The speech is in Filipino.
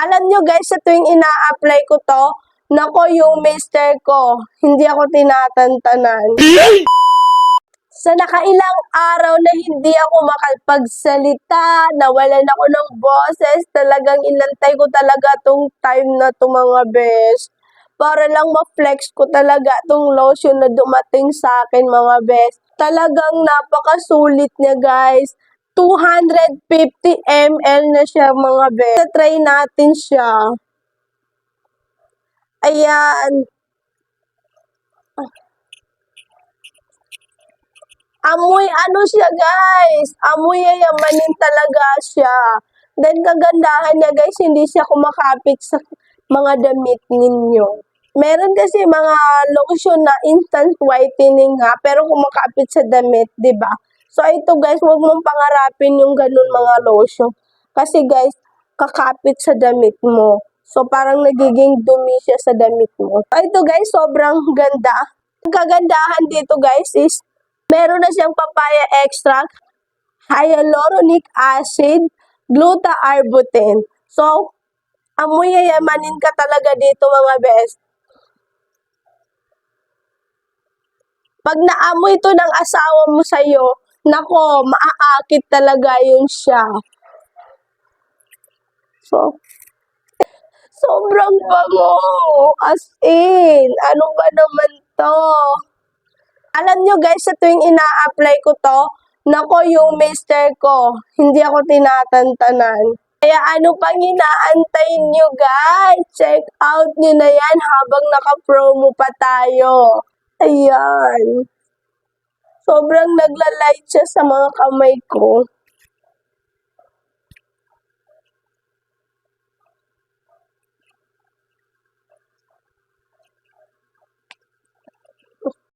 Alam nyo guys, sa tuwing ina-apply ko to, nako yung mister ko, hindi ako tinatantanan. Sa nakailang araw na hindi ako makapagsalita, nawalan ako ng boses, talagang inantay ko talaga tong time na to mga bes. Para lang ma-flex ko talaga tong lotion na dumating sa akin mga bes. Talagang napakasulit niya guys. 250 ml na siya mga bes. Try natin siya. Ayan. Amoy ano siya guys, amoy yayamanin talaga siya. Then kagandahan niya guys, hindi siya kumakapit sa mga damit ninyo. Meron kasi mga lotion na instant whitening nga, pero kumakapit sa damit, di ba? So ito guys, huwag mong pangarapin yung ganun mga lotion. Kasi guys, kakapit sa damit mo. So parang nagiging dumi siya sa damit mo. Ito guys, sobrang ganda. Ang kagandahan dito guys is meron na siyang papaya extract, hyaluronic acid, gluta-arbutin. So, amoy yayamanin ka talaga dito mga best. Pag naamoy to ng asawa mo sa'yo, nako, maaakit talaga yun siya. So, sobrang bango. As in, ano ba naman to? Alam nyo guys, sa tuwing ina-apply ko to, nako yung mister ko, hindi ako tinatantanan. Kaya ano pang inaantay nyo guys? Check out nyo na yan habang naka-promo pa tayo. Ayan. Sobrang nagla-light siya sa mga kamay ko.